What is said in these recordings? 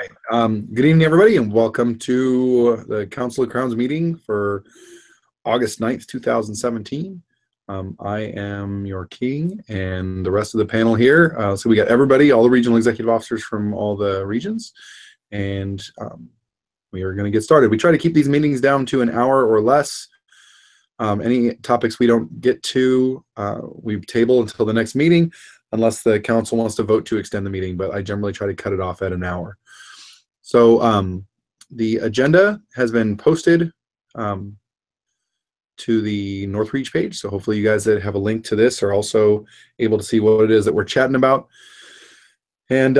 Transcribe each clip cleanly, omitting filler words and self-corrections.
right. Good evening, everybody, and welcome to the Council of Crowns meeting for August 9th, 2017. I am your king and the rest of the panel here. So we got everybody, all the regional executive officers from all the regions, and we are going to get started. We try to keep these meetings down to an hour or less. Any topics we don't get to, we table until the next meeting, unless the council wants to vote to extend the meeting, but I generally try to cut it off at an hour. So the agenda has been posted to the Northreach page, so hopefully you guys that have a link to this are also able to see what it is that we're chatting about. And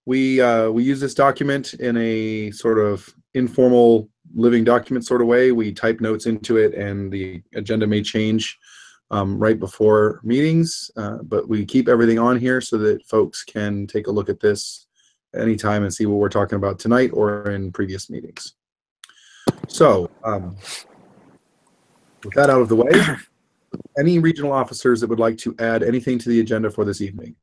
we use this document in a sort of informal living document sort of way. We type notes into it, and the agenda may change right before meetings, but we keep everything on here so that folks can take a look at this anytime and see what we're talking about tonight or in previous meetings. So with that out of the way, any regional officers that would like to add anything to the agenda for this evening?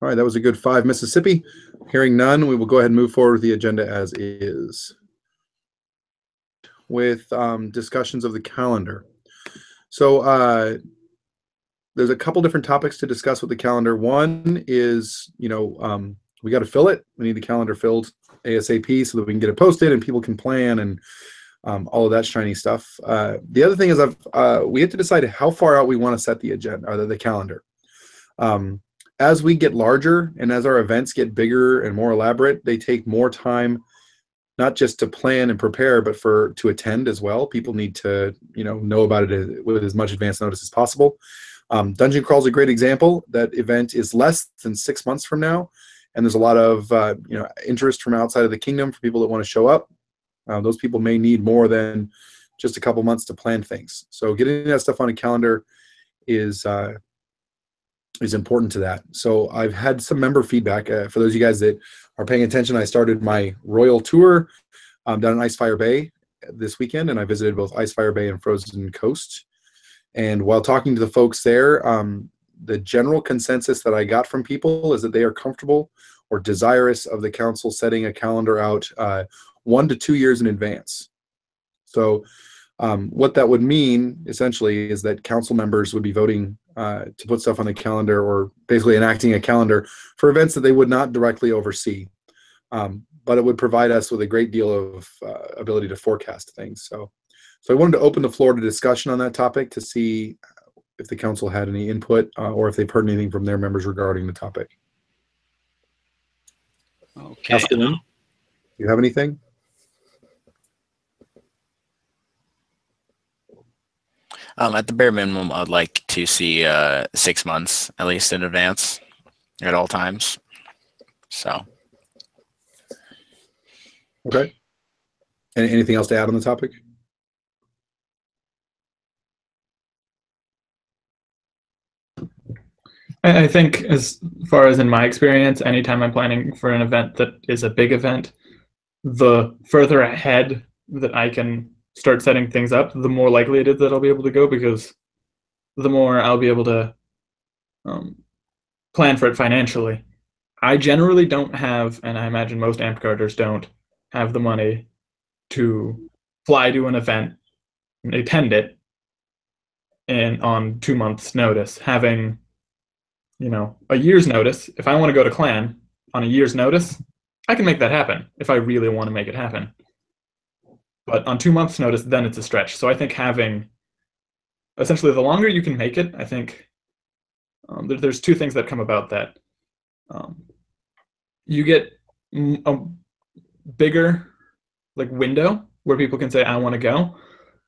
All right, that was a good 5 Mississippi. Hearing none, we will go ahead and move forward with the agenda as is, with discussions of the calendar. So there's a couple different topics to discuss with the calendar. One is, we got to fill it. We need the calendar filled ASAP so that we can get it posted and people can plan and all of that shiny stuff. The other thing is we have to decide how far out we want to set the agenda or the calendar. As we get larger and as our events get bigger and more elaborate, they take more time, not just to plan and prepare, but to attend as well. People need to, know about it with as much advance notice as possible. Dungeon Crawl is a great example. That event is less than 6 months from now, and there's a lot of, interest from outside of the kingdom for people that want to show up. Those people may need more than just a couple months to plan things. So getting that stuff on a calendar is important to that. So I've had some member feedback. For those of you guys that are paying attention, I started my Royal Tour down in Icefire Bay this weekend, and I visited both Icefire Bay and Frozen Coast. And while talking to the folks there, the general consensus that I got from people is that they are comfortable or desirous of the council setting a calendar out 1 to 2 years in advance. So what that would mean essentially is that council members would be voting to put stuff on the calendar, or basically enacting a calendar for events that they would not directly oversee. But it would provide us with a great deal of ability to forecast things. So I wanted to open the floor to discussion on that topic to see if the council had any input or if they've heard anything from their members regarding the topic. Okay. Do you have anything? At the bare minimum, I'd like to see 6 months at least in advance at all times. So. Okay. Anything else to add on the topic? I think as far as in my experience, anytime I'm planning for an event that is a big event, the further ahead that I can start setting things up, the more likely it is that I'll be able to go, because the more I'll be able to plan for it financially. I generally don't have, and I imagine most Amtgarders don't, have the money to fly to an event and attend it on 2 months' notice. Having a year's notice, if I want to go to Clan on a year's notice, I can make that happen if I really want to make it happen. But on 2 months' notice, then it's a stretch. So I think having, essentially, the longer you can make it, I think there's two things that come about that. You get a bigger window where people can say, I want to go,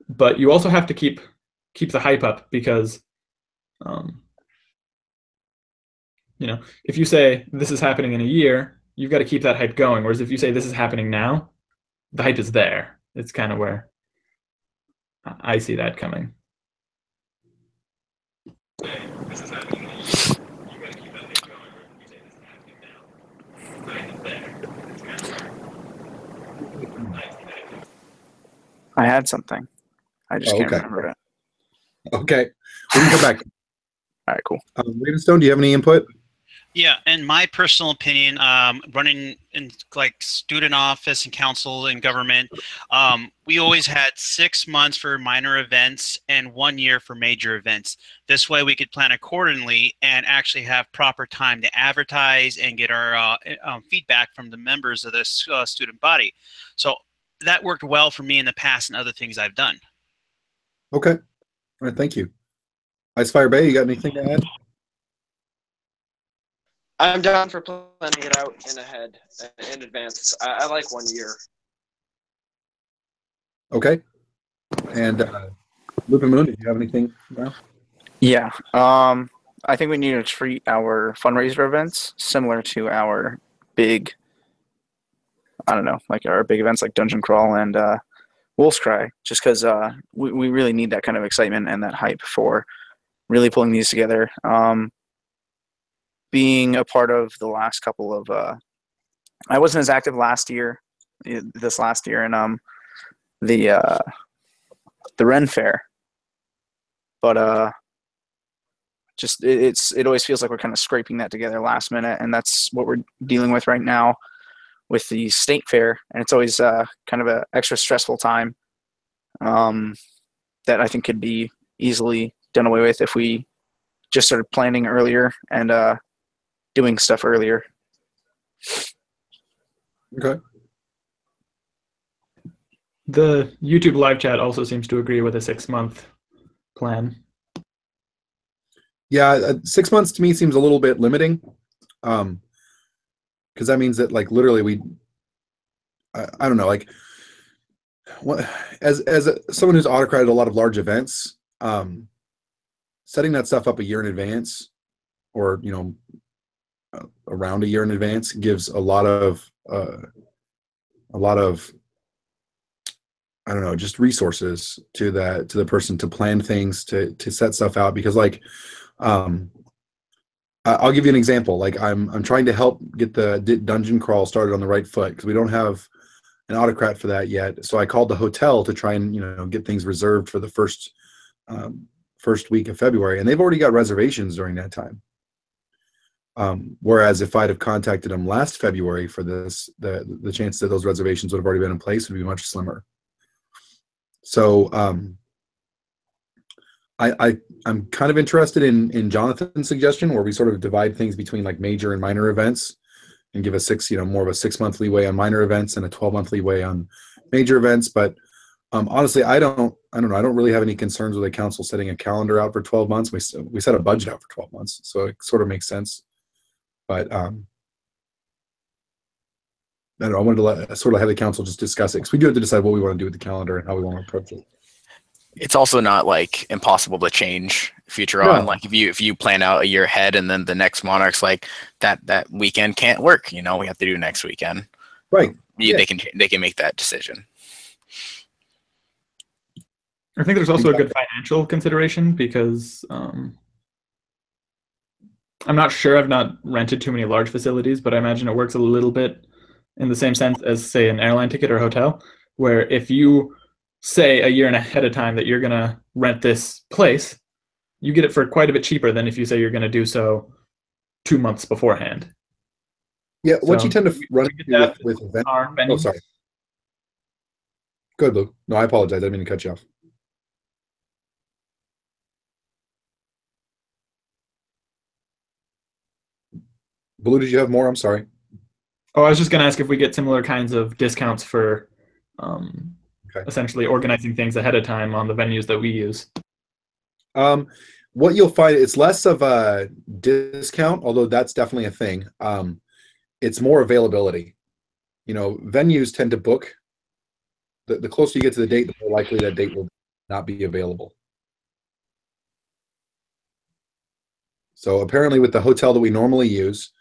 but you also have to keep the hype up, because if you say this is happening in a year, you've got to keep that hype going. Whereas if you say this is happening now, the hype is there. It's kind of where I see that coming. I had something. I just can't remember it. Okay. We can come back. All right, cool. Ravenstone, do you have any input? Yeah, in my personal opinion, running in like student office and council and government, we always had 6 months for minor events and 1 year for major events. This way we could plan accordingly and actually have proper time to advertise and get our feedback from the members of this student body. So that worked well for me in the past and other things I've done. Okay. All right, thank you. Icefire Bay, you got anything to add? I'm down for planning it out in advance. I like 1 year. Okay. And Lupin Moon, did you have anything? Well? Yeah. I think we need to treat our fundraiser events similar to our big, I don't know, like our big events like Dungeon Crawl and Wolf's Cry, just because we really need that kind of excitement and that hype for really pulling these together. Being a part of the last couple of I wasn't as active this last year in the Ren Fair, but just it always feels like we're kind of scraping that together last minute, and that's what we're dealing with right now with the state fair, and it's always kind of an extra stressful time that I think could be easily done away with if we just started planning earlier and doing stuff earlier. Okay. The YouTube live chat also seems to agree with a 6-month plan. Yeah, 6 months to me seems a little bit limiting, because that means that like literally I don't know, like what as someone who's autocrated a lot of large events, setting that stuff up a year in advance, or around a year in advance, gives a lot of I don't know, just resources to the person to plan things, to set stuff out, because like I'll give you an example. Like I'm trying to help get the Dungeon Crawl started on the right foot, because we don't have an autocrat for that yet. So I called the hotel to try and get things reserved for the first week of February, and they've already got reservations during that time. Whereas if I'd have contacted them last February for this, the chance that those reservations would have already been in place would be much slimmer. So I'm kind of interested in Jonathan's suggestion, where we sort of divide things between like major and minor events, and give more of a 6-month leeway on minor events and a 12-month leeway on major events. But honestly, I don't know. I don't really have any concerns with the council setting a calendar out for 12 months. We set a budget out for 12 months, so it sort of makes sense. But I don't know, I wanted to sort of have the council just discuss it, because we do have to decide what we want to do with the calendar and how we want to approach it. It's also not like impossible to change future on. Like if you plan out a year ahead and then the next Monarch's like that weekend can't work, we have to do next weekend. Right. Yeah. They can make that decision. I think there's also a good financial consideration, because I'm not sure, I've not rented too many large facilities, but I imagine it works a little bit in the same sense as, say, an airline ticket or a hotel, where if you say a year and ahead of time that you're going to rent this place, you get it for quite a bit cheaper than if you say you're going to do so 2 months beforehand. Yeah, what you tend to run into with events. Oh, sorry. Good, Luke. No, I apologize. I didn't mean to cut you off. Blue, did you have more? I'm sorry. Oh, I was just going to ask if we get similar kinds of discounts for essentially organizing things ahead of time on the venues that we use. What you'll find, it's less of a discount, although that's definitely a thing. It's more availability. Venues tend to book. The closer you get to the date, the more likely that date will not be available. So apparently with the hotel that we normally use,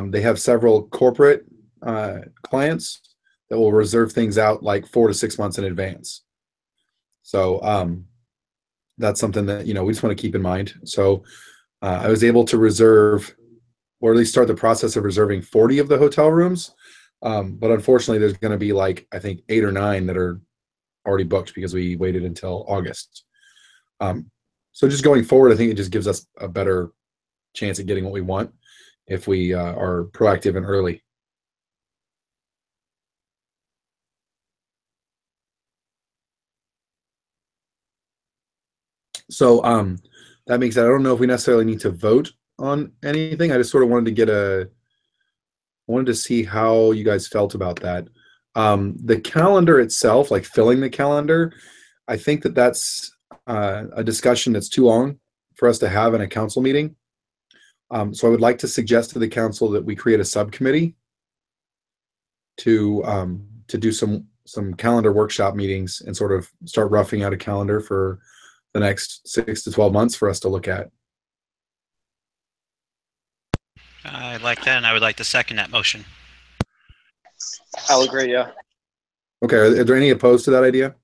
they have several corporate clients that will reserve things out like 4 to 6 months in advance. So that's something that we just want to keep in mind. So I was able to reserve, or at least start the process of reserving 40 of the hotel rooms, but unfortunately there's going to be like I think 8 or 9 that are already booked because we waited until August. So just going forward, I think it just gives us a better chance at getting what we want if we are proactive and early. So that being said, I don't know if we necessarily need to vote on anything. I just sort of wanted to see how you guys felt about that. The calendar itself, like filling the calendar, I think that that's a discussion that's too long for us to have in a council meeting. So I would like to suggest to the council that we create a subcommittee to do some calendar workshop meetings and sort of start roughing out a calendar for the next 6 to 12 months for us to look at. I like that, and I would like to second that motion. I'll agree. Yeah. Okay. Are there any opposed to that idea?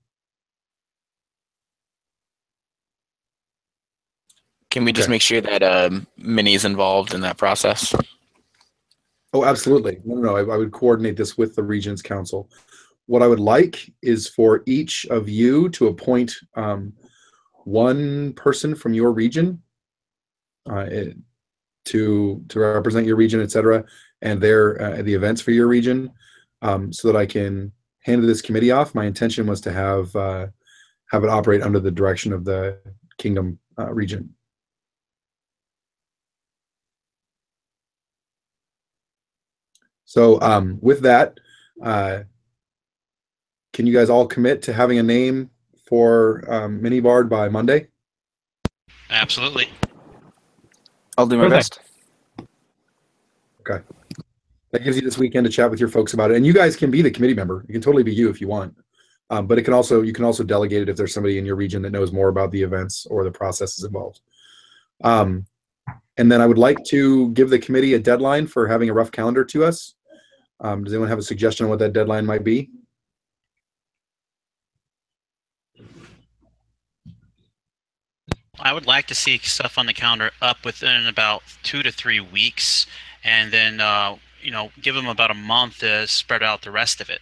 Can we just Okay. make sure that Minnie is involved in that process? Oh, absolutely. No. I would coordinate this with the Regions Council. What I would like is for each of you to appoint one person from your region to represent your region, etc., and their the events for your region, so that I can hand this committee off. My intention was to have it operate under the direction of the Kingdom region. So with that, can you guys all commit to having a name for Minibard by Monday? Absolutely. I'll do my Perfect. best. Okay. That gives you this weekend to chat with your folks about it. And you guys can be the committee member. It can totally be you if you want. But you can also delegate it if there's somebody in your region that knows more about the events or the processes involved. And then I would like to give the committee a deadline for having a rough calendar to us. Does anyone have a suggestion on what that deadline might be? I would like to see stuff on the calendar up within about 2 to 3 weeks, and then give them about a month to spread out the rest of it.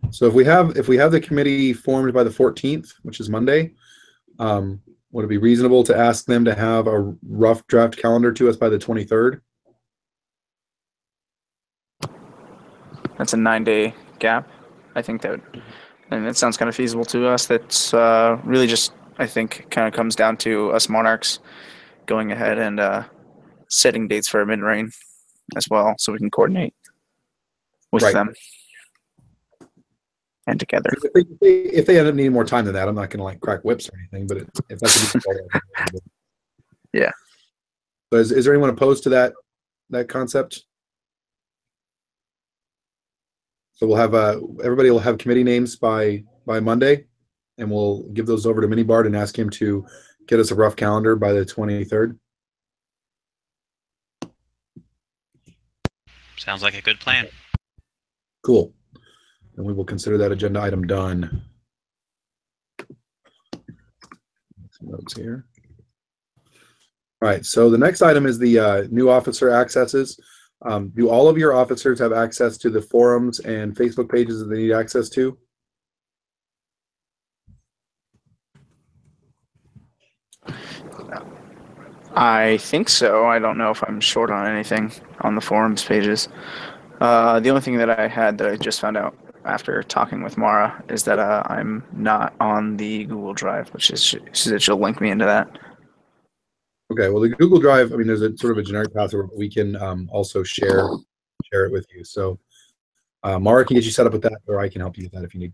So if we have the committee formed by the 14th, which is Monday, would it be reasonable to ask them to have a rough draft calendar to us by the 23rd? That's a 9-day gap. I think that, and it sounds kind of feasible to us. That's really just, I think, kind of comes down to us monarchs going ahead and setting dates for a mid-reign as well, so we can coordinate with Right. them and together. If they end up needing more time than that, I'm not going to crack whips or anything. But if that's Yeah. So is there anyone opposed to that concept? So we'll have everybody will have committee names by Monday, and we'll give those over to Minibard and ask him to get us a rough calendar by the 23rd. Sounds like a good plan. Cool. And we will consider that agenda item done. Some notes here. All right, so the next item is the new officer accesses. Do all of your officers have access to the forums and Facebook pages that they need access to? I think so. I don't know if I'm short on anything on the forums pages. The only thing that I had that I just found out after talking with Mara is that I'm not on the Google Drive, which is she'll link me into that. Okay, well, the Google Drive, I mean, there's a sort of a generic password, but we can also share it with you. So Mara can get you set up with that, or I can help you with that if you need.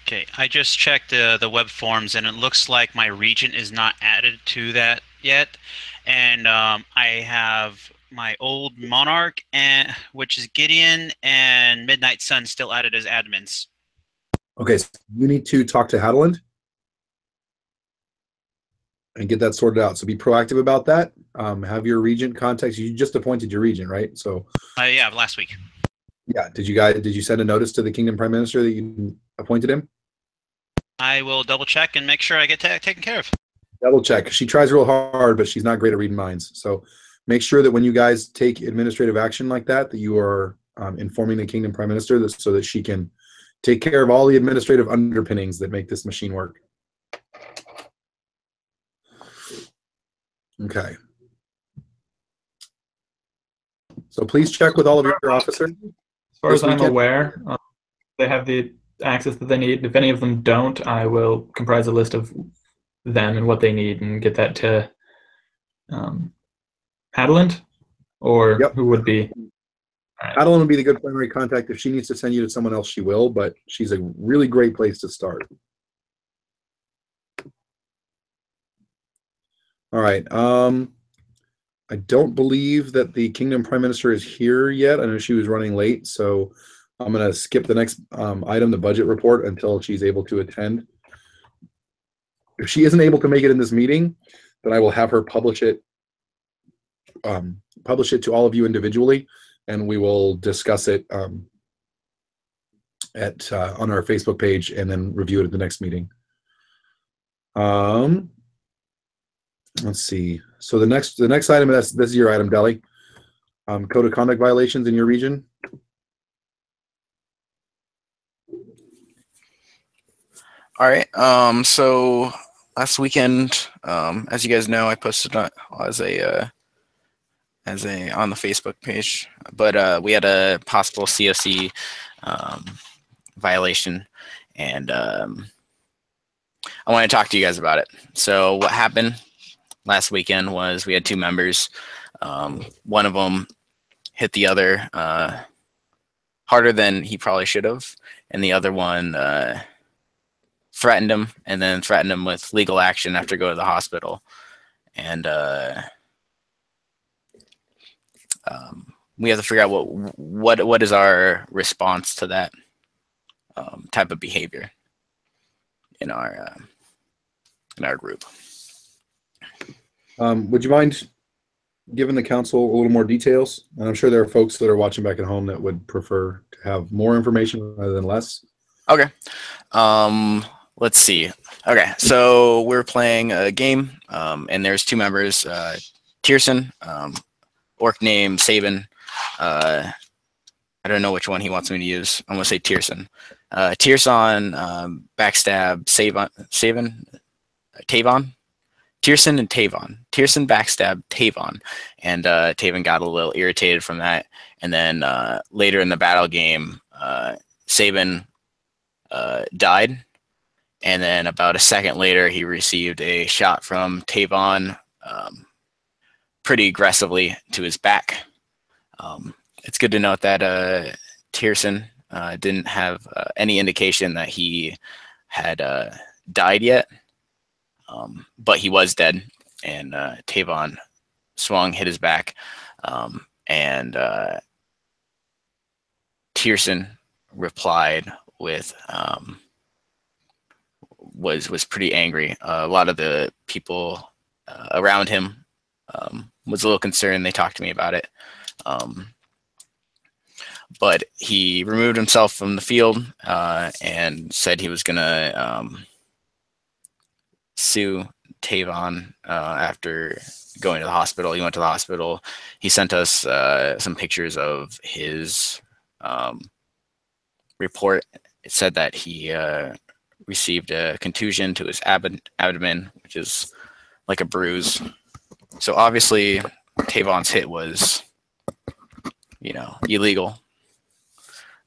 Okay, I just checked the web forms, and it looks like my region is not added to that yet. And I have my old Monarch, which is Gideon, and Midnight Sun still added as admins. Okay, so you need to talk to Hadeland and get that sorted out. So be proactive about that. Have your regent contacts. You just appointed your regent, right? So Yeah, last week. yeah, did you send a notice to the Kingdom Prime Minister that you appointed him? I will double check and make sure I get taken care of. Double check. She tries real hard, but she's not great at reading minds. So make sure that when you guys take administrative action like that, that you are informing the Kingdom Prime Minister so that she can take care of all the administrative underpinnings that make this machine work. Okay. So please check with all of your officers. As far as I'm weekend. aware, they have the access that they need. If any of them don't, I will comprise a list of them and what they need and get that to Hadeland, or Yep. who would be? Adeline would be the good primary contact. If she needs to send you to someone else, she will, but she's a really great place to start. All right. I don't believe that the Kingdom Prime Minister is here yet. I know she was running late, so I'm going to skip the next item, the budget report, until she's able to attend. If she isn't able to make it in this meeting, then I will have her publish it to all of you individually, and we will discuss it on our Facebook page and then review it at the next meeting. Let's see. So the next item, this is your item, Deli. Code of conduct violations in your region. All right. So last weekend, as you guys know, I posted on the Facebook page, but we had a possible COC violation, and I want to talk to you guys about it. So what happened last weekend was we had two members. One of them hit the other harder than he probably should have, and the other one threatened him, and then threatened him with legal action after going to the hospital. And we have to figure out what is our response to that type of behavior in our group. Would you mind giving the council a little more details? And I'm sure there are folks that are watching back at home that would prefer to have more information rather than less. Okay. Let's see. Okay, so we're playing a game, and there's two members, Tierson, orc name Sabin. I don't know which one he wants me to use. I'm gonna say Tierson. Tierson, backstab Tavon. Tierson and Tavon. Tierson backstabbed Tavon, and Tavon got a little irritated from that. And then later in the battle game, Sabin died, and then about a second later, he received a shot from Tavon pretty aggressively to his back. It's good to note that Tierson didn't have any indication that he had died yet. But he was dead, and Tavon swung, hit his back, and Tierson replied with was pretty angry. A lot of the people around him was a little concerned. They talked to me about it, but he removed himself from the field and said he was gonna sue Tavon after going to the hospital. He went to the hospital. He sent us some pictures of his report. It said that he received a contusion to his abdomen, which is like a bruise. So obviously Tavon's hit was, illegal,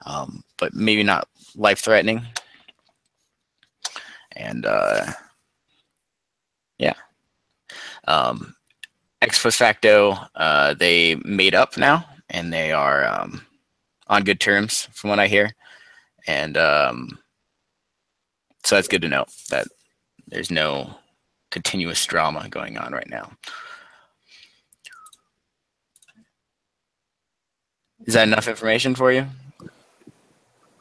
but maybe not life-threatening. And ex post facto, they made up now, and they are on good terms from what I hear. And so that's good to know that there's no continuous drama going on right now. Is that enough information for you?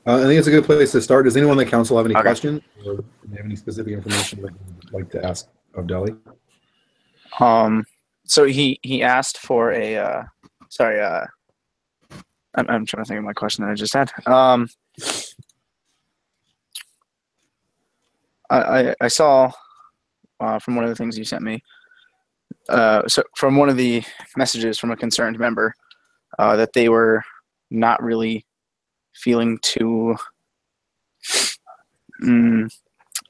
I think it's a good place to start. Does anyone on the council have any Okay. questions, or do they have any specific information that you'd like to ask of Deli? So he asked for a I'm trying to think of my question that I just had. I saw from one of the things you sent me, so from one of the messages from a concerned member, that they were not really feeling too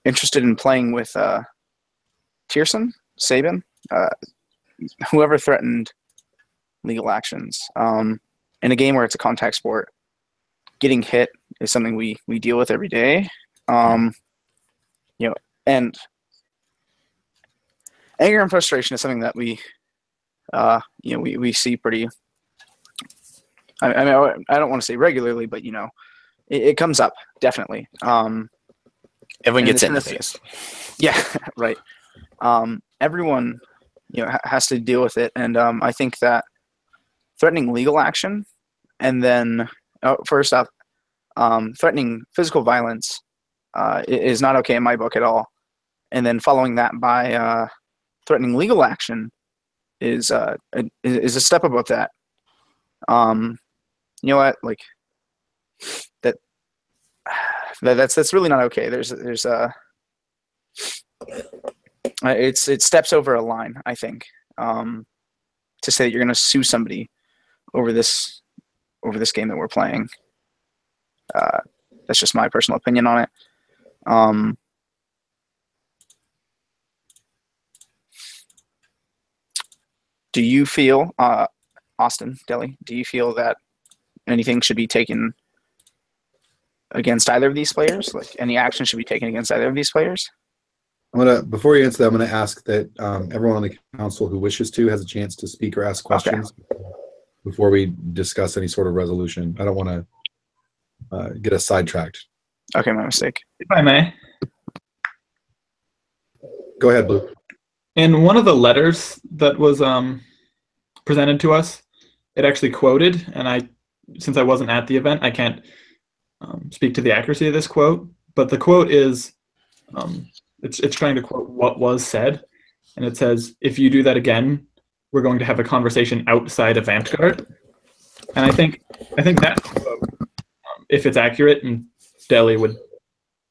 interested in playing with Tierson, Sabin, whoever threatened legal actions. In a game where it's a contact sport, getting hit is something we deal with every day. You know, and anger and frustration is something that we see pretty. I mean, I don't want to say regularly, but it comes up definitely. Everyone gets in the face. Yeah, right. Everyone, has to deal with it, and I think that threatening legal action, and then first off, threatening physical violence is not okay in my book at all, and then following that by threatening legal action is a step above that. You know what? Like that's really not okay. It steps over a line, I think, to say that you're going to sue somebody over this game that we're playing. That's just my personal opinion on it. Do you feel, Austin, Deli, do you feel that anything should be taken against either of these players? Like any action should be taken against either of these players? Before you answer that, I'm gonna ask that everyone on the council who wishes to has a chance to speak or ask questions before we discuss any sort of resolution. I don't want to get us sidetracked. Okay, my mistake. If I may. Go ahead, Blue. In one of the letters that was presented to us, it actually quoted, and since I wasn't at the event, I can't speak to the accuracy of this quote, but the quote is, it's trying to quote what was said, and it says, "If you do that again, we're going to have a conversation outside of Amtgard." And I think that quote, if it's accurate, and Deli would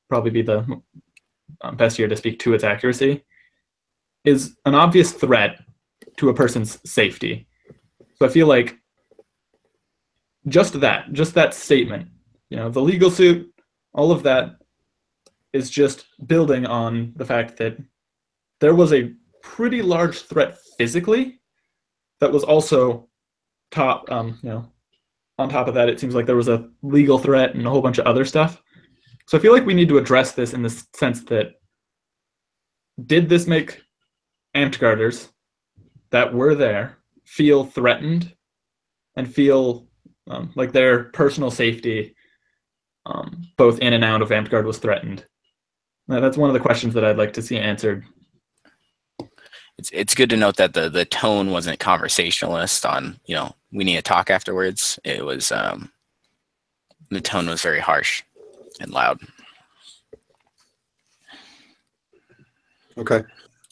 probably be the best here to speak to its accuracy, is an obvious threat to a person's safety. So I feel like just that statement, the legal suit, all of that is just building on the fact that there was a pretty large threat physically that was also on top of that, it seems like there was a legal threat and a whole bunch of other stuff. So I feel like we need to address this in the sense that, did this make Amtgarders that were there feel threatened and feel like their personal safety, both in and out of Amtgard, was threatened? That's one of the questions that I'd like to see answered. It's good to note that the tone wasn't conversationalist on, we need to talk afterwards. It was, the tone was very harsh and loud. Okay.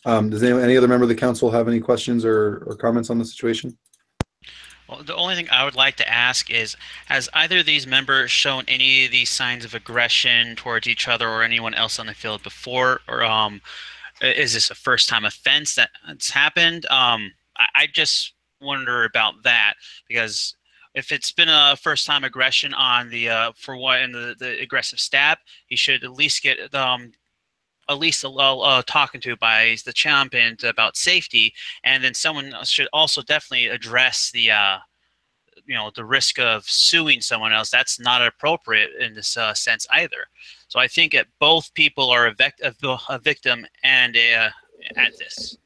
Does any other member of the council have any questions or comments on the situation? Well, the only thing I would like to ask is, has either of these members shown any of these signs of aggression towards each other or anyone else on the field before? Or is this a first-time offense that's happened? I just wonder about that, because if it's been a first-time aggression on the aggressive stab, he should at least get at least talking to by the champion about safety, and then someone should also definitely address the the risk of suing someone else. That's not appropriate in this sense either. So I think that both people are a victim and at this.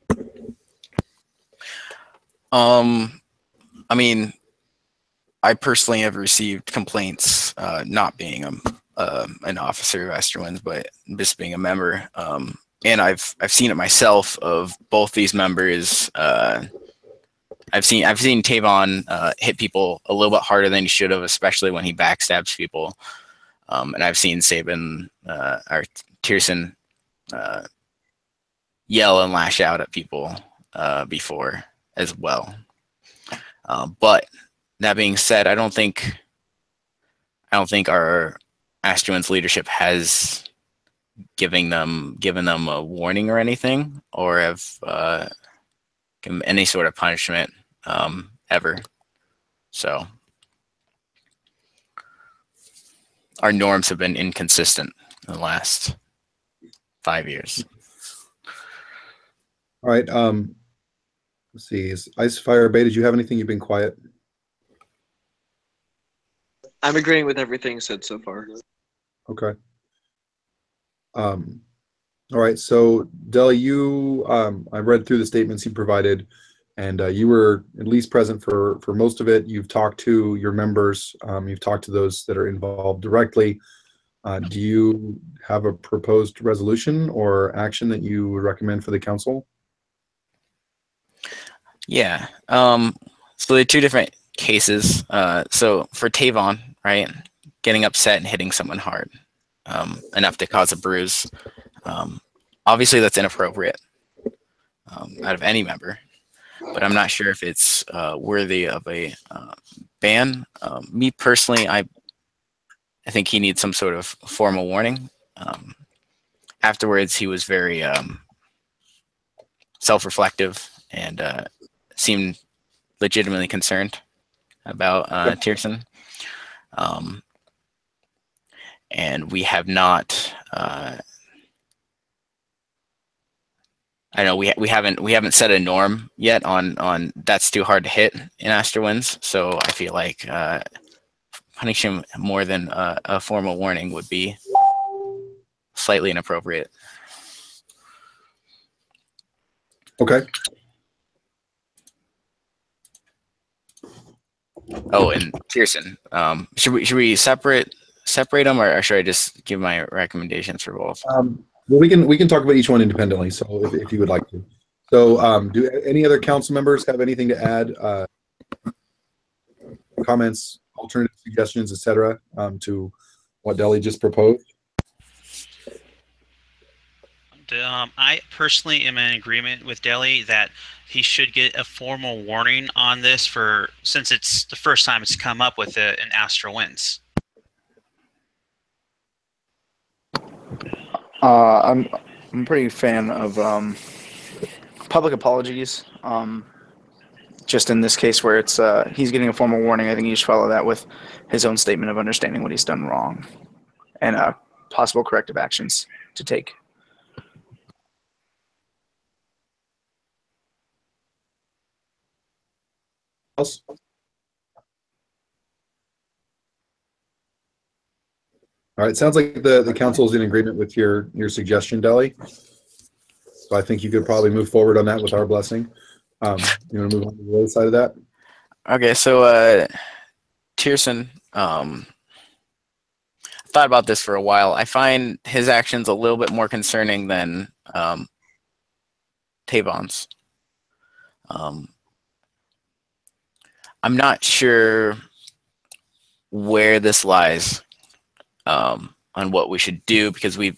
I mean, I personally have received complaints, not being an officer of Westerlands, but just being a member. And I've seen it myself of both these members. I've seen Tavon hit people a little bit harder than he should have, especially when he backstabs people. And I've seen Sabin or Tierson yell and lash out at people before as well. But that being said, I don't think our Astruan's leadership has given them a warning or anything, or have given any sort of punishment ever. So our norms have been inconsistent in the last 5 years. All right. Let's see. Is Ice Fire Bay? Did you have anything? You've been quiet. I'm agreeing with everything said so far. Okay. All right. So, Deli, you, I read through the statements you provided, and you were at least present for most of it. You've talked to your members. You've talked to those that are involved directly. Do you have a proposed resolution or action that you would recommend for the council? Yeah. So there are two different cases. So for Tavon, right, getting upset and hitting someone hard, enough to cause a bruise. Obviously, that's inappropriate out of any member, but I'm not sure if it's worthy of a ban. Me personally, I think he needs some sort of formal warning. Afterwards, he was very self-reflective and seemed legitimately concerned about Tierson. And we have not. I know we haven't set a norm yet on that's too hard to hit in Aster wins. So I feel like punishing him more than a formal warning would be slightly inappropriate. Okay. Oh, and Tierson, should we separate them, or should I just give my recommendations for both? Well, we can talk about each one independently. So if you would like to. So do any other council members have anything to add? Comments, alternative suggestions, etc. To what Deli just proposed? I personally am in agreement with Deli that he should get a formal warning on this since it's the first time it's come up with an Astra wins. I'm a pretty fan of public apologies. Just in this case where it's he's getting a formal warning, I think you should follow that with his own statement of understanding what he's done wrong and possible corrective actions to take. Else? All right, sounds like the council is in agreement with your suggestion, Deli. So I think you could probably move forward on that with our blessing. You want to move on to the other side of that? Okay, so Tierson, thought about this for a while. I find his actions a little bit more concerning than Tavon's. I'm not sure where this lies on what we should do, because I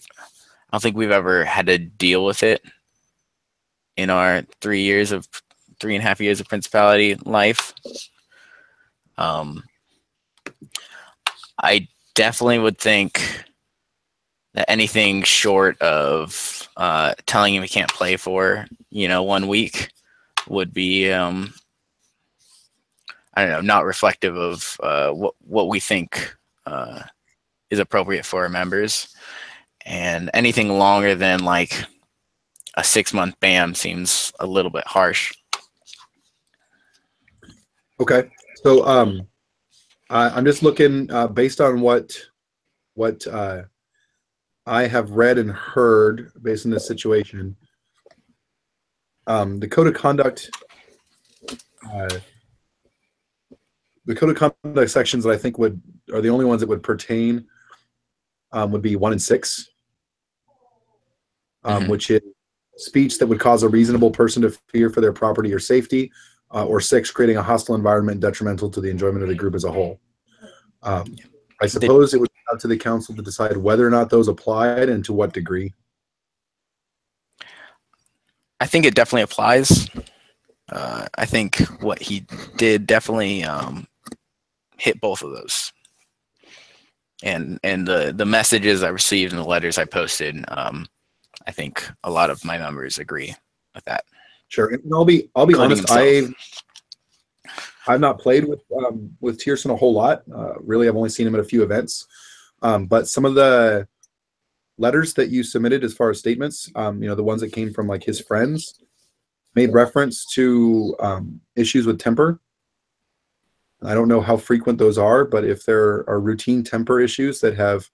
don't think we've ever had to deal with it in our 3.5 years of Principality life. I definitely would think that anything short of telling him he can't play for 1 week would be I don't know, not reflective of what we think is appropriate for our members. And anything longer than like a 6-month ban seems a little bit harsh. Okay, so I'm just looking based on what I have read and heard based on this situation. The code of conduct. The code of conduct sections that I think are the only ones that would pertain would be 1 and 6, which is speech that would cause a reasonable person to fear for their property or safety, or 6, creating a hostile environment detrimental to the enjoyment of the group as a whole. I suppose it would be up to the council to decide whether or not those applied and to what degree. I think it definitely applies. I think what he did definitely hit both of those. And the messages I received and the letters I posted, I think a lot of my members agree with that. Sure, and I'll be honest. I've not played with Tierson a whole lot. Really, I've only seen him at a few events. But some of the letters that you submitted as far as statements, the ones that came from like his friends, made reference to issues with temper. I don't know how frequent those are, but if there are routine temper issues that have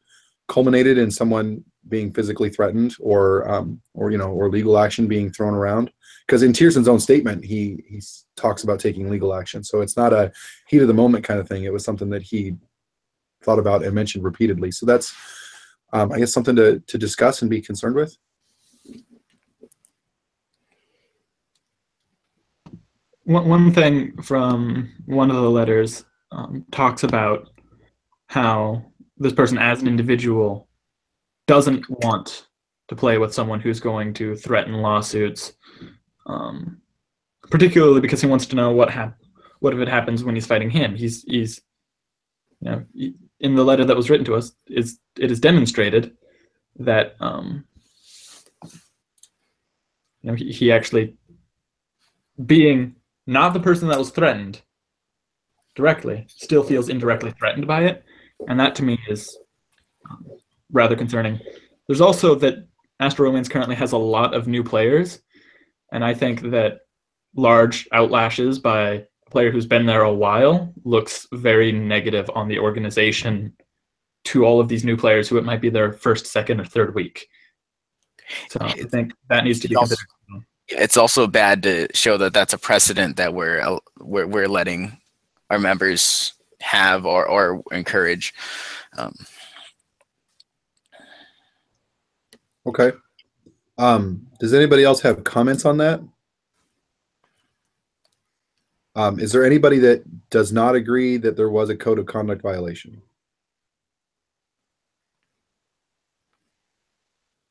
culminated in someone being physically threatened or legal action being thrown around, because in Tierson's own statement, he talks about taking legal action. So it's not a heat of the moment kind of thing. It was something that he thought about and mentioned repeatedly. So that's, I guess, something to discuss and be concerned with. One thing from one of the letters talks about how this person as an individual doesn't want to play with someone who's going to threaten lawsuits, particularly because he wants to know what if it happens when he's fighting him. He's in the letter that was written to us, it is demonstrated that he actually, being not the person that was threatened directly, still feels indirectly threatened by it, and that to me is rather concerning. There's also that Astro Romance currently has a lot of new players, and I think that large outlashes by a player who's been there a while looks very negative on the organization to all of these new players who it might be their first, second, or third week. So I think that needs to be considered. It's also bad to show that that's a precedent that we're letting our members have or encourage. Okay. Does anybody else have comments on that? Is there anybody that does not agree that there was a code of conduct violation?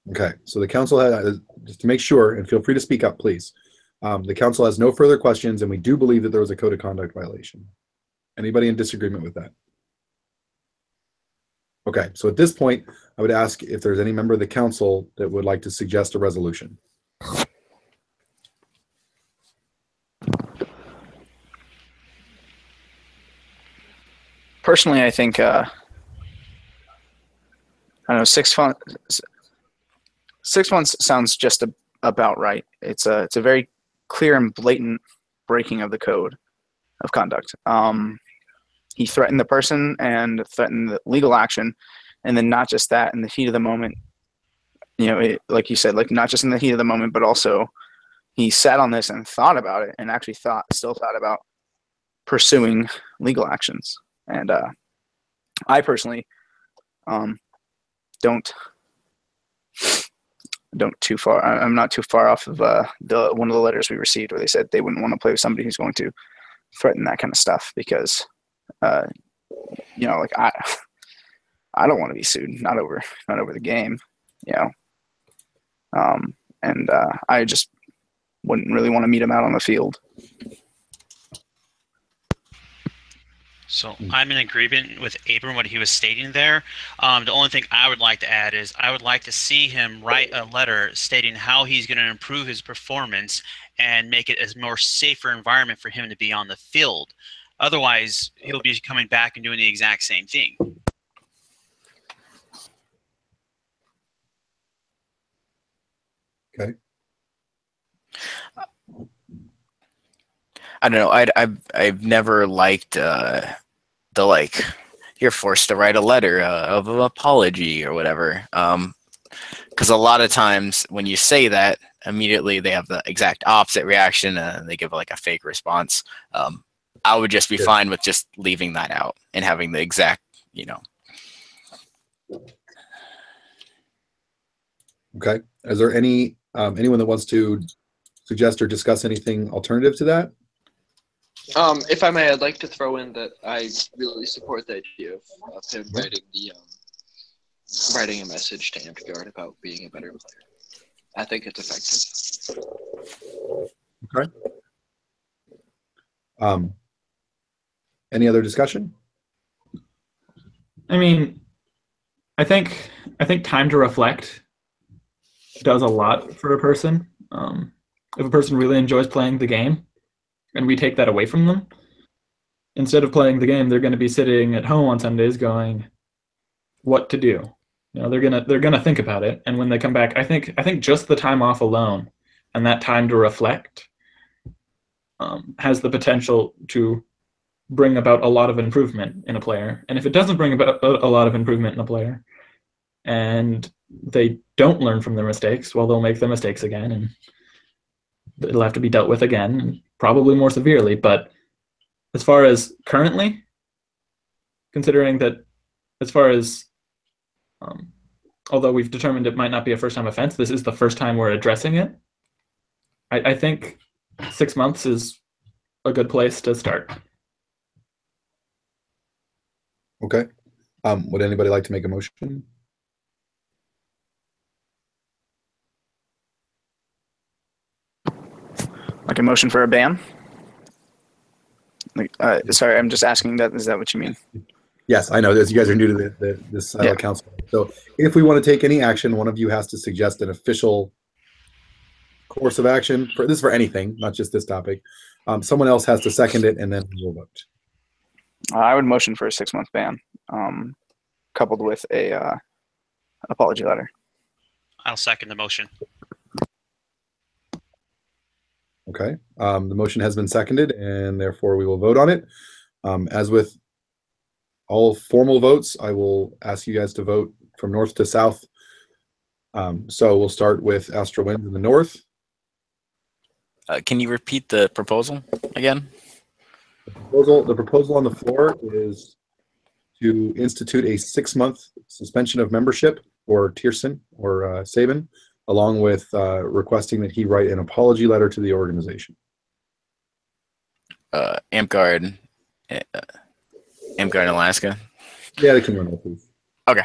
Okay, so the council has, just to make sure, and feel free to speak up, please. The council has no further questions, and we do believe that there was a code of conduct violation. Anybody in disagreement with that? Okay, so at this point, I would ask if there's any member of the council that would like to suggest a resolution. Personally, I think I don't know, 6 months sounds just about right. It's a very clear and blatant breaking of the code of conduct. He threatened the person and threatened the legal action, and then not just that, in the heat of the moment, like you said, like not just in the heat of the moment, but also he sat on this and thought about it, and actually still thought about pursuing legal actions. And I personally don't too far. I'm not too far off of one of the letters we received where they said they wouldn't want to play with somebody who's going to threaten that kind of stuff, because like I don't want to be sued, not over the game, and I just wouldn't really want to meet him out on the field. So I'm in agreement with Abram, what he was stating there. The only thing I would like to add is I would like to see him write a letter stating how he's going to improve his performance and make it a more safer environment for him to be on the field. Otherwise, he'll be coming back and doing the exact same thing. Okay. I don't know. I've never liked you're forced to write a letter of an apology or whatever. Because a lot of times when you say that, immediately they have the exact opposite reaction and they give like a fake response. I would just be fine with just leaving that out and having the exact, Okay. Is there anyone that wants to suggest or discuss anything alternative to that? If I may, I'd like to throw in that I really support the idea of him writing a message to Amtgard about being a better player. I think it's effective. Okay. Any other discussion? I mean, I think time to reflect does a lot for a person. If a person really enjoys playing the game, and we take that away from them, instead of playing the game, they're going to be sitting at home on Sundays going, what to do? You know, they're gonna think about it, and when they come back, I think just the time off alone and that time to reflect has the potential to bring about a lot of improvement in a player. And if it doesn't bring about a lot of improvement in a player, and they don't learn from their mistakes, well, they'll make the mistakes again, and it'll have to be dealt with again, and probably more severely. But as far as currently, considering that, as far as although we've determined it might not be a first-time offense, this is the first time we're addressing it. I think 6 months is a good place to start. Okay. Would anybody like to make a motion? Like a motion for a ban? Like, sorry, I'm just asking that. Is that what you mean? Yes, I know. As you guys are new to this council. So if we want to take any action, one of you has to suggest an official course of action. This is for anything, not just this topic. Someone else has to second it, and then we'll vote. I would motion for a 6-month ban, coupled with a apology letter. I'll second the motion. Okay. The motion has been seconded, and therefore we will vote on it. As with all formal votes, I will ask you guys to vote from north to south. So we'll start with Astro Winds in the north. Can you repeat the proposal again? The proposal on the floor is to institute a 6-month suspension of membership for Tierson or Sabin, along with requesting that he write an apology letter to the organization. Amtgard, Alaska. Yeah, they can run that, please. Okay.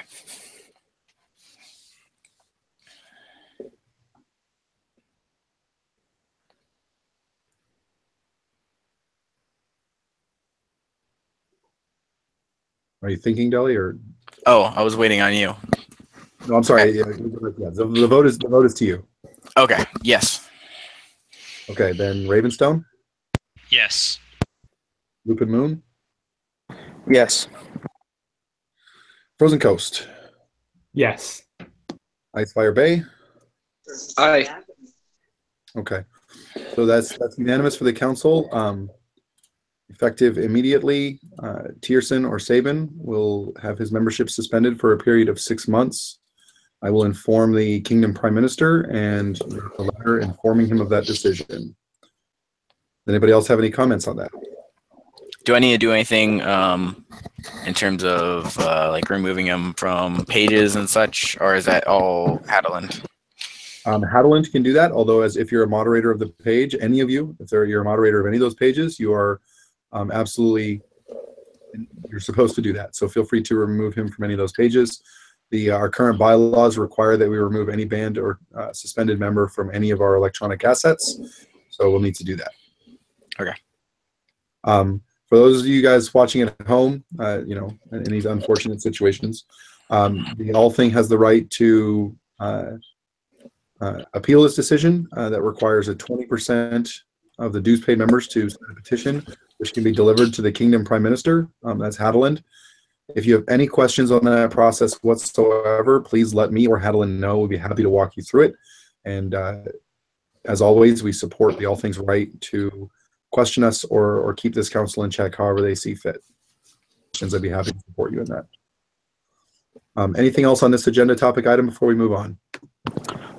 Are you thinking, Deli, or? Oh, I was waiting on you. No, I'm sorry. Yeah, the vote is to you. Okay. Yes. Okay, then Ravenstone, Yes. Lupin Moon, Yes. Frozen Coast, Yes. Icefire Bay. Aye. Okay, so that's unanimous for the council. Effective immediately, Tierson or Sabin will have his membership suspended for a period of 6 months. I will inform the Kingdom Prime Minister and a letter informing him of that decision. Anybody else have any comments on that? Do I need to do anything in terms of like removing him from pages and such, or is that all Hadeland? Hadeland can do that, although if you're a moderator of the page, any of you, if you're a moderator of any of those pages, you are absolutely, you're supposed to do that. So feel free to remove him from any of those pages. Our current bylaws require that we remove any banned or suspended member from any of our electronic assets. So we'll need to do that. Okay. For those of you guys watching at home, in these unfortunate situations, the All Thing has the right to appeal this decision that requires a 20% of the dues paid members to send a petition, which can be delivered to the Kingdom Prime Minister. That's Hadeland. If you have any questions on that process whatsoever, please let me or Hadeland know. We'll be happy to walk you through it. And as always, we support the All Things right to question us or keep this council in check however they see fit. I'd be happy to support you in that. Anything else on this agenda topic item before we move on?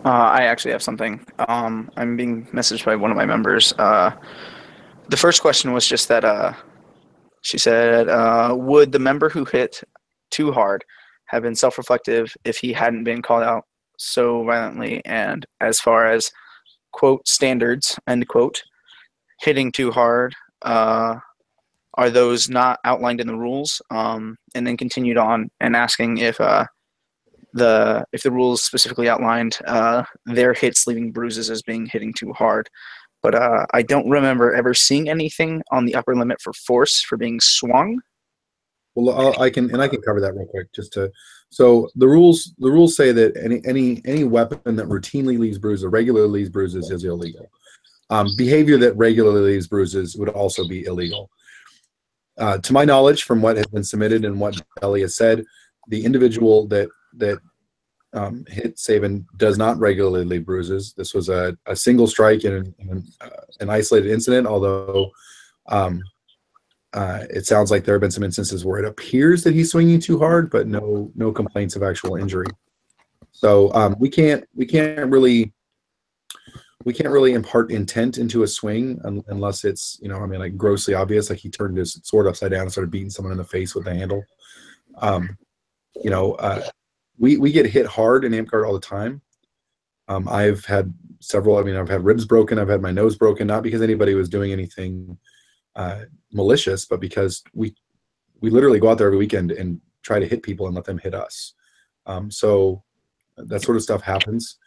I actually have something. I'm being messaged by one of my members. The first question was just that she said, would the member who hit too hard have been self-reflective if he hadn't been called out so violently? And as far as, quote, standards, end quote, hitting too hard, are those not outlined in the rules? And then continued on and asking if the rules specifically outlined their hits leaving bruises as being hitting too hard. But I don't remember ever seeing anything on the upper limit for force for being swung. Well, I can cover that real quick. So the rules say that any weapon that routinely leaves bruises, or regularly leaves bruises, is illegal. Behavior that regularly leaves bruises would also be illegal. To my knowledge, from what has been submitted and what Ellie has said, the individual that hit Saban does not regularly leave bruises. This was a single strike in an isolated incident, although it sounds like there have been some instances where it appears that he's swinging too hard, but no complaints of actual injury. So we can't really impart intent into a swing unless it's, I mean, like grossly obvious, like he turned his sword upside down and started beating someone in the face with the handle. We get hit hard in Amtgard all the time. I've had several. I mean, I've had ribs broken. I've had my nose broken, not because anybody was doing anything malicious, but because we literally go out there every weekend and try to hit people and let them hit us. So that sort of stuff happens.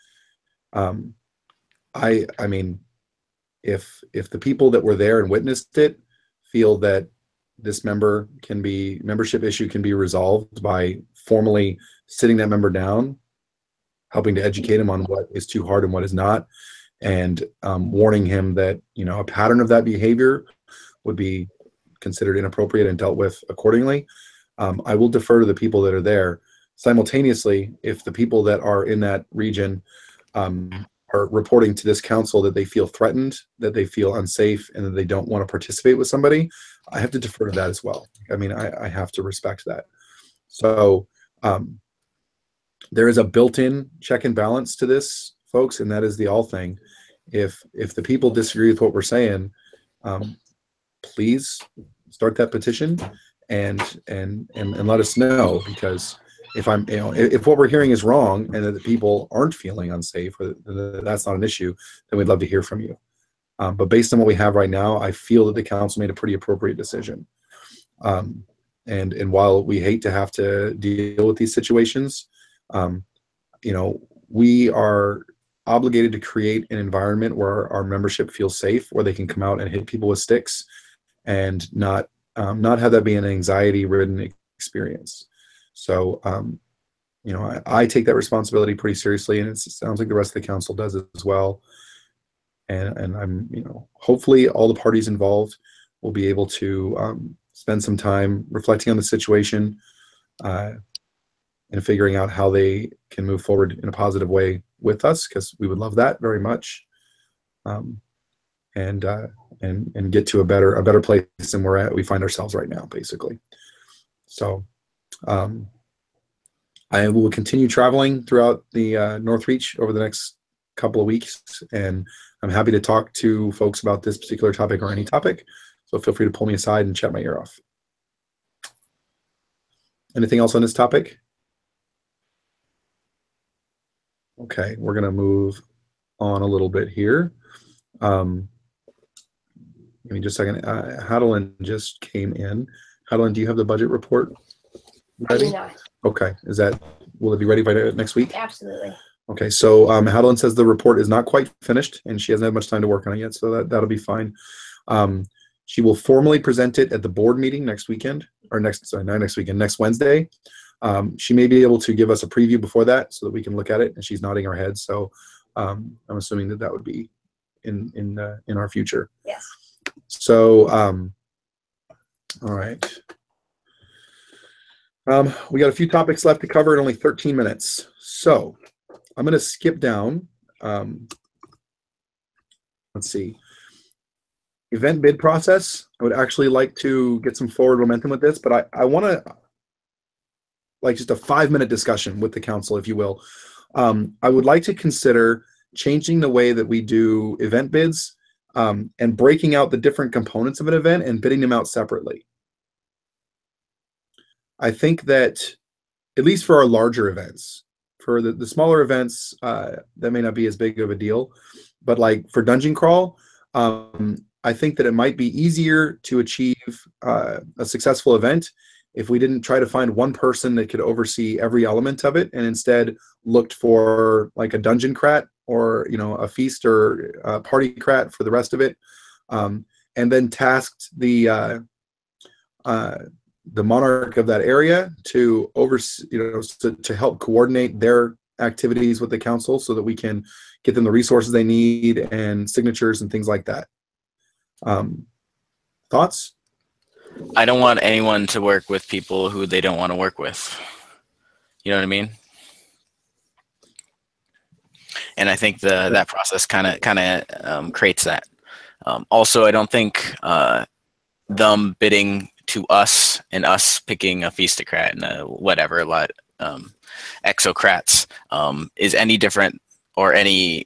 I mean, if the people that were there and witnessed it feel that this membership issue can be resolved by formally sitting that member down, helping to educate him on what is too hard and what is not, and warning him that a pattern of that behavior would be considered inappropriate and dealt with accordingly, I will defer to the people that are there. Simultaneously, if the people that are in that region are reporting to this council that they feel threatened, that they feel unsafe, and that they don't want to participate with somebody, I have to defer to that as well. I mean, I have to respect that. So there is a built-in check and balance to this, folks, and that is the all thing. If the people disagree with what we're saying, please start that petition and let us know, because if if what we're hearing is wrong and that the people aren't feeling unsafe, or that's not an issue, then we'd love to hear from you. But based on what we have right now, I feel that the council made a pretty appropriate decision. And while we hate to have to deal with these situations, we are obligated to create an environment where our membership feels safe, where they can come out and hit people with sticks and not have that be an anxiety-ridden experience. So, I take that responsibility pretty seriously, and it sounds like the rest of the council does as well. And I'm, hopefully all the parties involved will be able to spend some time reflecting on the situation and figuring out how they can move forward in a positive way with us, because we would love that very much, and get to a better place than we find ourselves right now, basically. So I will continue traveling throughout the Northreach over the next couple of weeks, and I'm happy to talk to folks about this particular topic or any topic. So feel free to pull me aside and chat my ear off. Anything else on this topic? Okay, we're going to move on a little bit here. Give me just a second. Hadelin just came in. Hadelin, do you have the budget report ready? I do not. Okay. Will it be ready by next week? Absolutely. Okay, so Hadelin says the report is not quite finished, and she hasn't had much time to work on it yet, so that'll be fine. She will formally present it at the board meeting next weekend, or next Wednesday. She may be able to give us a preview before that so that we can look at it, and she's nodding her head. So I'm assuming that would be in our future. Yes. So all right. We got a few topics left to cover in only 13 minutes. So I'm going to skip down. Let's see. Event bid process. I would actually like to get some forward momentum with this, but I want to, like, just a 5-minute discussion with the council, if you will. I would like to consider changing the way that we do event bids and breaking out the different components of an event and bidding them out separately. I think that, at least for our larger events, for the smaller events, that may not be as big of a deal, but like for Dungeon Crawl, I think that it might be easier to achieve a successful event if we didn't try to find one person that could oversee every element of it, and instead looked for like a dungeon crat or a feast or a party crat for the rest of it, and then tasked the monarch of that area to oversee, to help coordinate their activities with the council so that we can get them the resources they need and signatures and things like that. Thoughts? I don't want anyone to work with people who they don't want to work with. You know what I mean? and I think that process kind of creates that. Also, I don't think them bidding to us and us picking a feastocrat and whatever exocrats is any different or any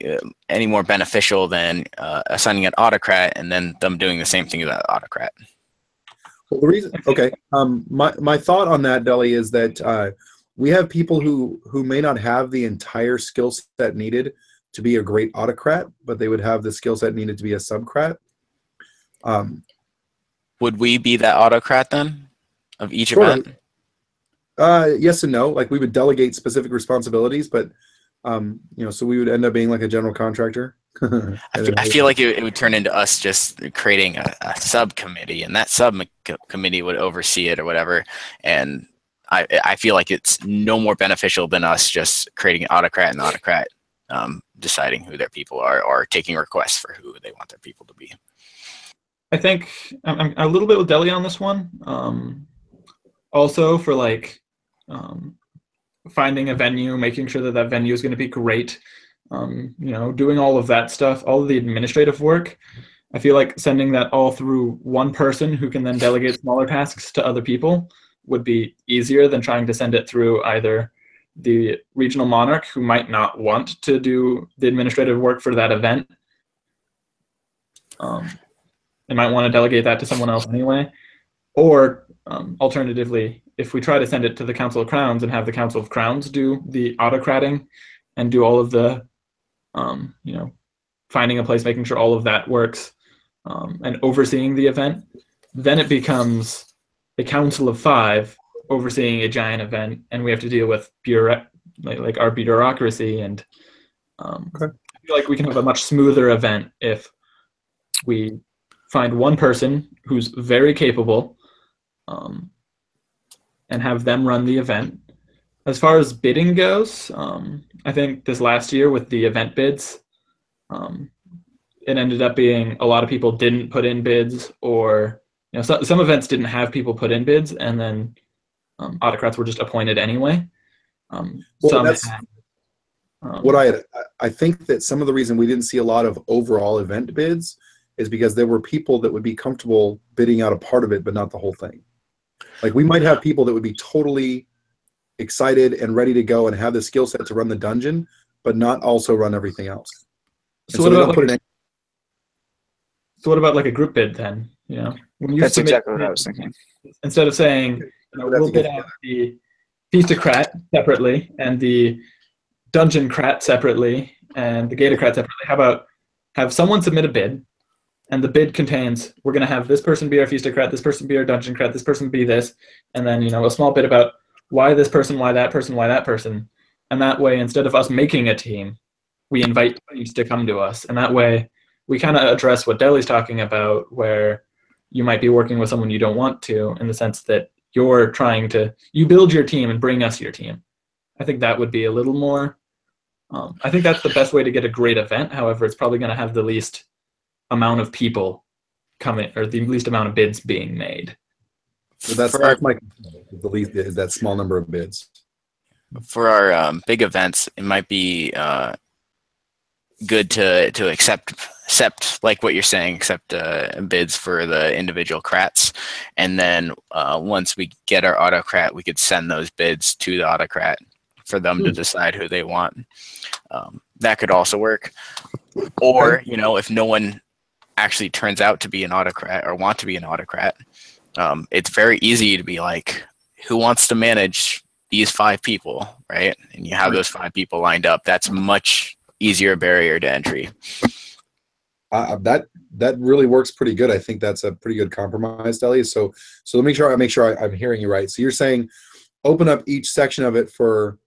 more beneficial than assigning an autocrat and then them doing the same thing to that autocrat. Well, the reason, okay, my thought on that, Deli, is that we have people who may not have the entire skill set needed to be a great autocrat, but they would have the skill set needed to be a subcrat. Would we be that autocrat then of each event? Yes and no. Like we would delegate specific responsibilities, but so we would end up being like a general contractor. I feel like it would turn into us just creating a subcommittee, and that subcommittee would oversee it or whatever. And I feel like it's no more beneficial than us just creating an autocrat and autocrat deciding who their people are or taking requests for who they want their people to be. I think I'm a little bit with Deli on this one. Also for like finding a venue, making sure that venue is going to be great, doing all of that stuff, all of the administrative work. I feel like sending that all through one person who can then delegate smaller tasks to other people would be easier than trying to send it through either the regional monarch, who might not want to do the administrative work for that event. They might want to delegate that to someone else anyway. Or alternatively, if we try to send it to the Council of Crowns and have the Council of Crowns do the autocrating and do all of the, finding a place, making sure all of that works, and overseeing the event, then it becomes a Council of 5 overseeing a giant event, and we have to deal with our bureaucracy. And I feel like we can have a much smoother event if we find one person who's very capable and have them run the event. As far as bidding goes, I think this last year with the event bids, it ended up being a lot of people didn't put in bids, or some events didn't have people put in bids, and then autocrats were just appointed anyway. I think that some of the reason we didn't see a lot of overall event bids is because there were people that would be comfortable bidding out a part of it, but not the whole thing. Like we might have people that would be totally excited and ready to go and have the skill set to run the dungeon, but not also run everything else. So what about like a group bid then? When That's exactly what I was thinking. Instead of saying we'll bid out the feastocrat separately and the dungeoncrat separately and the gatocrat separately, how about have someone submit a bid, and the bid contains, we're going to have this person be our feastocrat, this person be our dungeoncrat, this person be this, and then a small bit about why this person, why that person, why that person. And that way, instead of us making a team, we invite teams to come to us. And that way, we kind of address what Deli's talking about, where you might be working with someone you don't want to, in the sense that you build your team and bring us your team. I think that would be a little more, I think that's the best way to get a great event. However, it's probably going to have the least amount of people coming, or the least amount of bids being made. So that's my the least is that small number of bids. For our big events, it might be good to accept like what you're saying, accept bids for the individual crats, and then once we get our autocrat, we could send those bids to the autocrat for them to decide who they want. That could also work. Or if no one actually turns out to be an autocrat or want to be an autocrat, it's very easy to be like, who wants to manage these 5 people, right? And you have those 5 people lined up. That's much easier barrier to entry. That really works pretty good. I think that's a pretty good compromise, Deli. So let me make sure I'm hearing you right. So you're saying open up each section of it for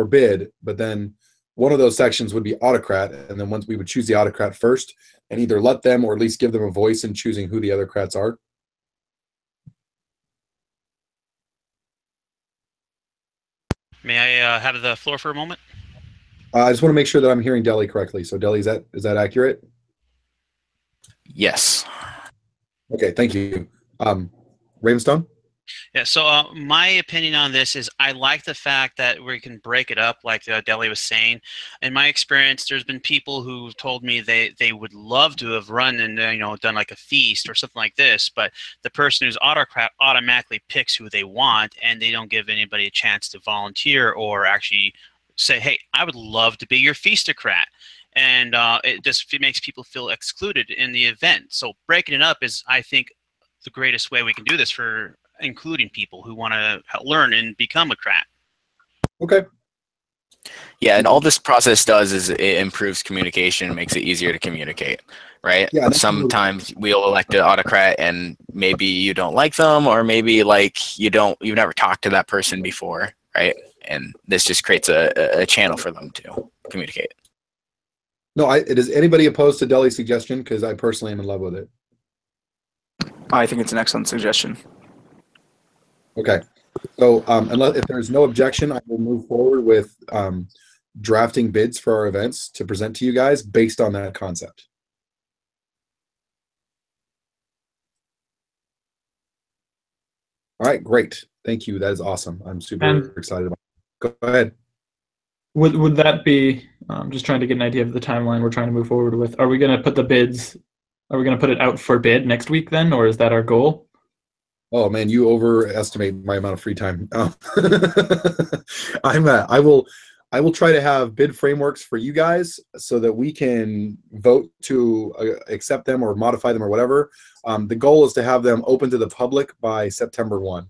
bid, but then one of those sections would be autocrat, and then once we would choose the autocrat first and either let them or at least give them a voice in choosing who the other crats are. May I have the floor for a moment? I just want to make sure that I'm hearing Deli correctly. So Deli, is that accurate? Yes. Okay, thank you. Ravenstone? Yeah, so my opinion on this is I like the fact that we can break it up, like Deli was saying. In my experience, there's been people who told me they would love to have run and done like a feast or something like this, but the person who's autocrat automatically picks who they want, and they don't give anybody a chance to volunteer or actually say, "Hey, I would love to be your feastocrat." And it makes people feel excluded in the event. So breaking it up is, I think, the greatest way we can do this for including people who want to learn and become a crat. Okay. Yeah, and all this process does is it improves communication, makes it easier to communicate, right? Yeah. Sometimes we'll elect an autocrat and maybe you don't like them, or maybe like you've never talked to that person before, right? And this just creates a channel for them to communicate. No, is anybody opposed to Deli's suggestion? Because I personally am in love with it. I think it's an excellent suggestion. Okay. So unless if there's no objection, I will move forward with drafting bids for our events to present to you guys based on that concept. All right, great. Thank you. That is awesome. I'm super excited about it. Go ahead. Would that be, just trying to get an idea of the timeline we're trying to move forward with, are we going to put the bids, are we going to put it out for bid next week then, or is that our goal? Oh man, you overestimate my amount of free time. I will try to have bid frameworks for you guys so that we can vote to accept them or modify them or whatever. The goal is to have them open to the public by September 1.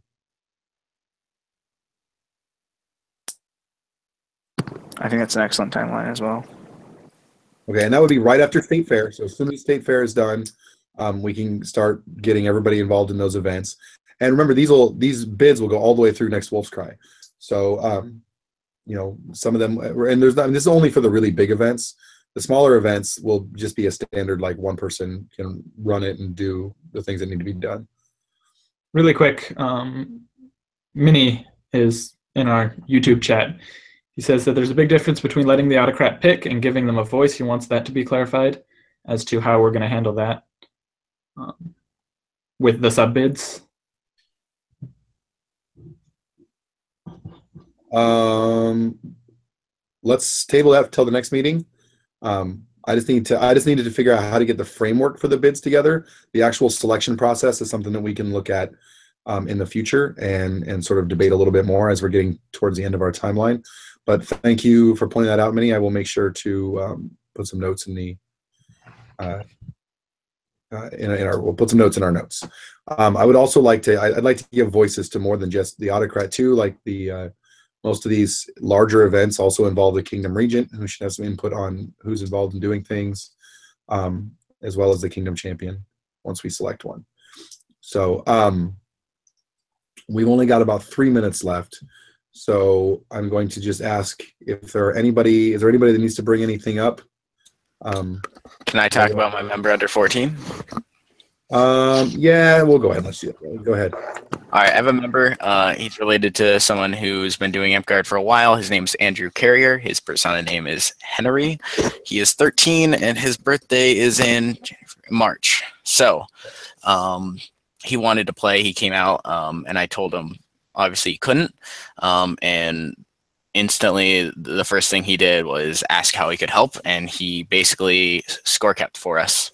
I think that's an excellent timeline as well. Okay, and that would be right after State Fair. So as soon as State Fair is done, we can start getting everybody involved in those events. And remember, these bids will go all the way through next Wolf's Cry. So, some of them, and this is only for the really big events. The smaller events will just be a standard, like one person can run it and do the things that need to be done. Really quick, Minnie is in our YouTube chat. He says that there's a big difference between letting the autocrat pick and giving them a voice. He wants that to be clarified as to how we're going to handle that with the sub bids. Let's table that till the next meeting. I just needed to figure out how to get the framework for the bids together. The actual selection process is something that we can look at in the future and sort of debate a little bit more as we're getting towards the end of our timeline. But thank you for pointing that out, Minnie. I will make sure to put some notes in the we'll put some notes in our notes. I would also like to I'd like to give voices to more than just the autocrat too. Like the most of these larger events also involve the Kingdom Regent, who should have some input on who's involved in doing things, as well as the Kingdom Champion once we select one. So we've only got about 3 minutes left. So I'm going to just ask if is there anybody that needs to bring anything up? Can I talk about my member under 14? Yeah, we'll go ahead. Let's see it. Go ahead. All right, I have a member. He's related to someone who's been doing Amtgard for a while. His name's Andrew Carrier. His persona name is Henry. He is 13, and his birthday is in March. So he wanted to play. He came out, and I told him, obviously, he couldn't. And instantly, the first thing he did was ask how he could help, and he basically score kept for us,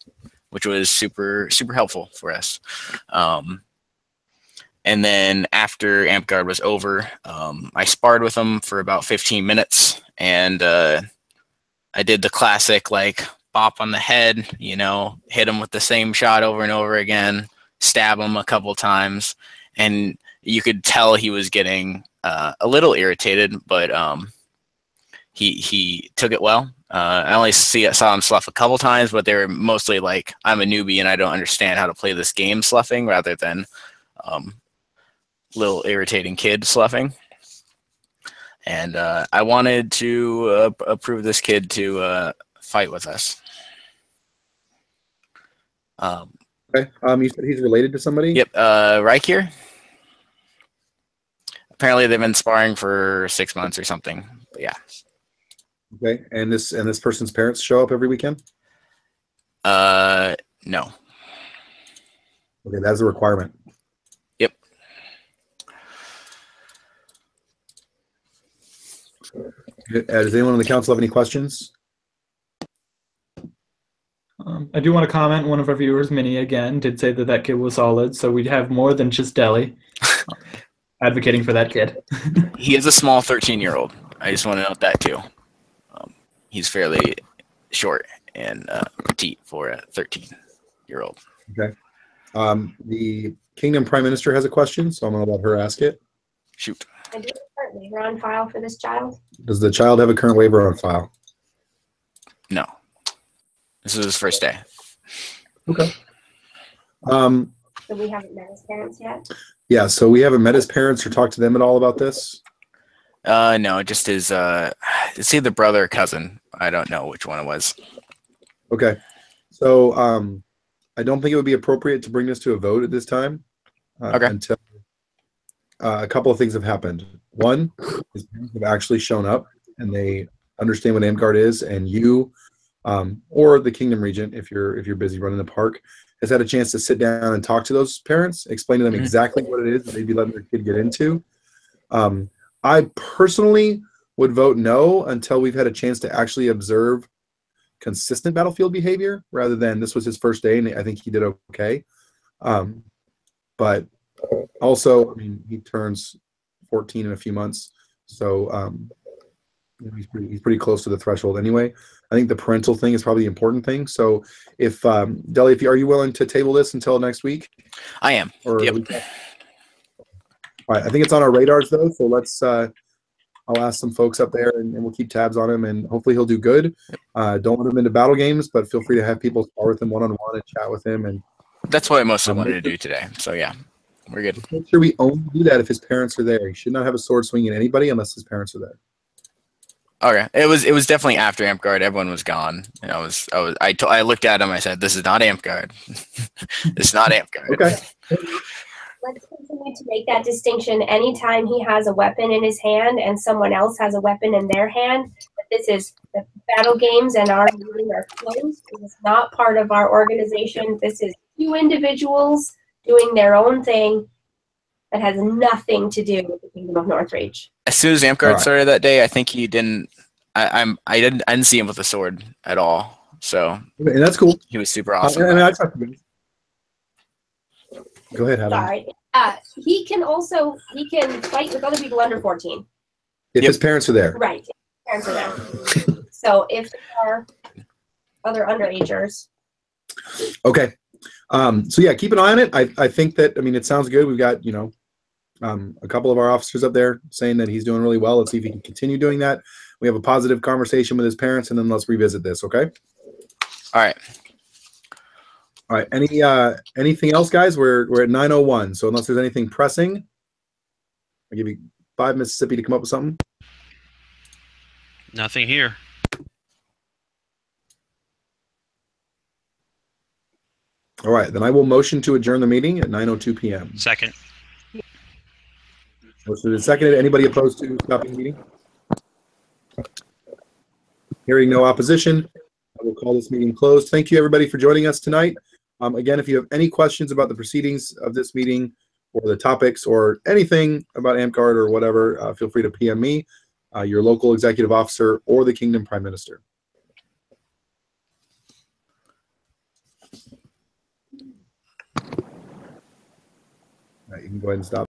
which was super, super helpful for us. And then after Amtgard was over, I sparred with him for about 15 minutes, and I did the classic, like, bop on the head, hit him with the same shot over and over again, stab him a couple times, and you could tell he was getting a little irritated, but he took it well. I only saw him slough a couple times, but they were mostly like, I'm a newbie and I don't understand how to play this game sloughing, rather than little irritating kid sloughing. And I wanted to approve this kid to fight with us. Okay. You said he's related to somebody? Yep. Reich here. Apparently they've been sparring for 6 months or something. But yeah. Okay. And this person's parents show up every weekend? No. Okay, that's a requirement. Yep. Does anyone on the council have any questions? I do want to comment. One of our viewers, Minnie, again, did say that that kid was solid. So we have more than just Deli advocating for that kid. He is a small 13-year-old. I just want to note that too. He's fairly short and petite for a 13-year-old. Okay. The Kingdom Prime Minister has a question, so I'm going to let her ask it. Shoot. And do you have a current waiver on file for this child? Does the child have a current waiver on file? No. This is his first day. Okay. So we haven't met his parents yet? Yeah, so we haven't met his parents or talked to them at all about this? No, just his, it's either brother or cousin. I don't know which one it was. Okay. So I don't think it would be appropriate to bring this to a vote at this time. Okay. Until a couple of things have happened. One, his parents have actually shown up and they understand what Amtgard is, and you or the Kingdom Regent, if you're busy running the park, has had a chance to sit down and talk to those parents, explain to them exactly what it is that they'd be letting their kid get into. I personally would vote no until we've had a chance to actually observe consistent battlefield behavior, rather than this was his first day and I think he did okay. But also, I mean, he turns 14 in a few months, so he's pretty close to the threshold anyway. I think the parental thing is probably the important thing. So if Deli, are you willing to table this until next week? I am. Or Yep. All right, I think it's on our radars though, so let's I'll ask some folks up there and we'll keep tabs on him, and hopefully he'll do good. Don't let him into battle games, but feel free to have people spar with him one-on-one and chat with him. And That's what I mostly wanted to do today. So yeah, we're good. make sure we only do that if his parents are there. He should not have a sword swinging at anybody unless his parents are there. Okay, it was definitely after Amtgard. Everyone was gone, and I looked at him. I said, "This is not Amtgard. This is not Amtgard." Okay. Let's continue to make that distinction anytime he has a weapon in his hand and someone else has a weapon in their hand. This is the battle games and our meeting are closed. It is not part of our organization. This is two individuals doing their own thing that has nothing to do with the Kingdom of Northreach. As soon as Amtgard right. started that day, I think he didn't. I didn't see him with a sword at all. So Okay, and that's cool. he was super awesome. And I talked to him. Go ahead, Adam. Sorry. He can fight with other people under 14. If his parents are there. Right. Parents are there. So if there are other underagers. Okay. So yeah, keep an eye on it. I think that, I mean, it sounds good. We've got, a couple of our officers up there saying that he's doing really well. Let's see if he can continue doing that. We have a positive conversation with his parents, and then let's revisit this. Okay. All right. All right. Anything else, guys? We're at 9:01. So unless there's anything pressing, I'll give you 5 Mississippi to come up with something. Nothing here. All right. Then I will motion to adjourn the meeting at 9:02 p.m. Second. Motion is seconded. Anybody opposed to stopping the meeting? Hearing no opposition, I will call this meeting closed. Thank you, everybody, for joining us tonight. Again, if you have any questions about the proceedings of this meeting or the topics or anything about Amtgard or whatever, feel free to PM me, your local executive officer, or the Kingdom Prime Minister. All right, you can go ahead and stop.